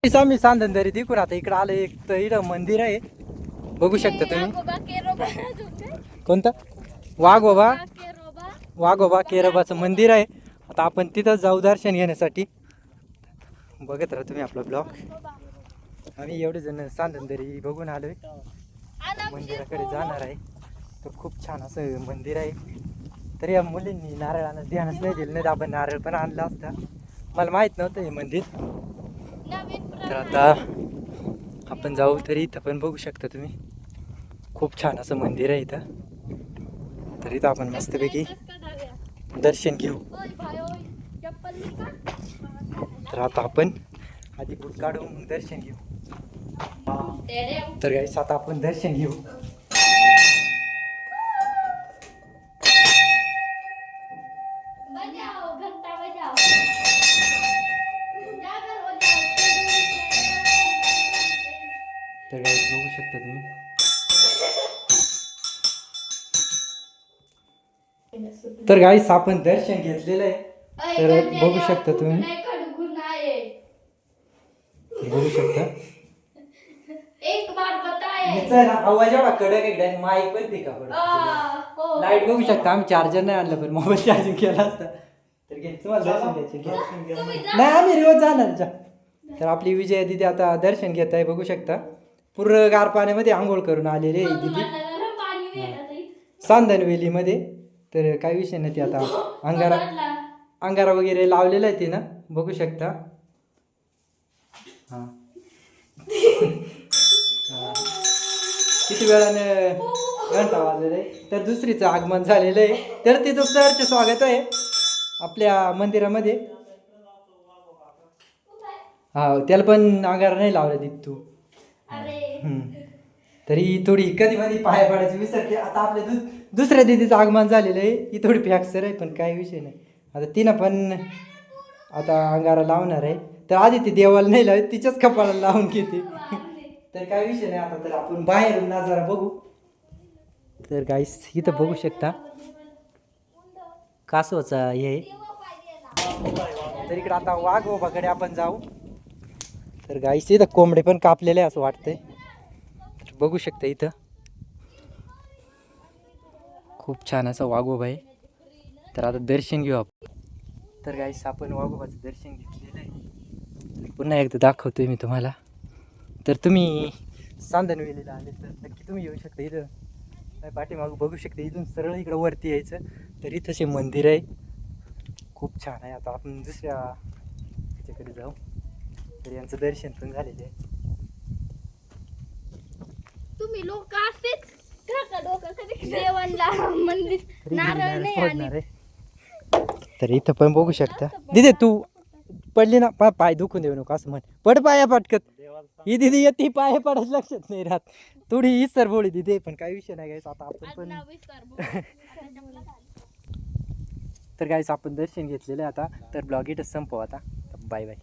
आम्ही सांदनदरी तिकून आता इकडे आलं एक तर इकडं मंदिर आहे बघू शकता तुम्ही. कोणतं? वाघोबा केरोबाचं मंदिर आहे. आता आपण तिथं जाऊ दर्शन घेण्यासाठी. बघत राहा तुम्ही आपला ब्लॉग. आम्ही एवढे जण सांदनदरी बघून आलोय, मंदिराकडे जाणार आहे. तर खूप छान असं मंदिर आहे. तर या मुलींनी नारळानं ध्यानच नाही दिलं, नाही तर आपण नारळ पण आणला असता. मला माहित नव्हतं हे मंदिर. तर आता आपण जाऊ. तरी इथं पण बघू शकता तुम्ही खूप छान असं मंदिर आहे इथं. तर इथं आपण मस्तपैकी दर्शन घेऊ. तर आता आपण आधी बुट काढून दर्शन घेऊ. तर गाईस आता आपण दर्शन घेऊ. तर गाईस बघू शकता तुम्ही. तर गाईस आपण दर्शन घेतलेलं आहे. तर बघू शकता तुम्ही. बघू शकता आवाज एवढा कडक आहे. माईक पण पिका पडत. लाईट बघू शकता. आम्ही चार्जर नाही आणलं, पण मोबाईल चार्जिंग केला असता. तर घे तुम्हाला दर्शन घ्यायचे. नाही आम्ही रिवर्स जाणार. तर आपली विजया दिदी आता दर्शन घेत आहे. बघू शकता पूर्ण गार पाण्यामध्ये आंघोळ करून आलेले आहे दिदी सांदनवेलीमध्ये. तर काही विषय नाही. ते आता अंगारा वगैरे लावलेला आहे ते ना, बघू शकता. हा किती वेळाने घंटा वाजलेला आहे. तर दुसरीचं आगमन झालेलं आहे. तर तिचं सरचे स्वागत आहे आपल्या मंदिरामध्ये. हा त्याला पण अंगारा नाही लावला दिद तू. तरी थोडी कधी मध्ये पाया पडायची विसरते. आता आपल्या दुसऱ्या दिदीचं आगमन झालेलं आहे. ही थोडी फॅक्सर आहे, पण काही विषय नाही. आता तिनं पण आता अंगारा लावणार आहे. तर आधी ती देवाला नाही लावत, तिच्याच कपाळाला लावून घेते. तर काही विषय नाही. आता तर आपण बाहेरून नजारा बघू. तर गाईस इथं बघू शकता कासवाचा हे. तर इकडं आता वाघोबाकडे आपण जाऊ. तर गाईस इथं कोंबडे पण कापलेले असं वाटतंय. बघू शकता इथं खूप छान असं वाघोबा आहे. तर आता दर्शन घेऊ आपण. तर गाईस आपण वाघोबाचं दर्शन घेतलेलं आहे. पुन्हा एकदा दाखवतोय मी तुम्हाला. तर तुम्ही सांदनवेलीला आले तर नक्की तुम्ही येऊ शकता. इथं पाठीमागं बघू शकता. इथून सरळ इकडं वरती यायचं. तर इथं हे मंदिर आहे, खूप छान आहे. आता आपण दुसऱ्या ह्याच्याकडे जाऊ. तर यांचं दर्शन पण झालेलं आहे. तुम्ही लोक असेच देवांना मंदिर नारळ नाही आणि. तर इथं पण बघू शकता. दिदे तू पडली ना, पाय दुखून देऊ नको असं म्हण. पड पाया पटकत. ही दिदी येते पाया पडायचं लक्षात नाही राहत. थोडी ही सर बोली दिदी, पण काही विषय नाही गायस. आता आपण पण तर गायस आपण दर्शन घेतलेलं आहे आता. तर ब्लॉग इथंच संपव आता. Bye bye.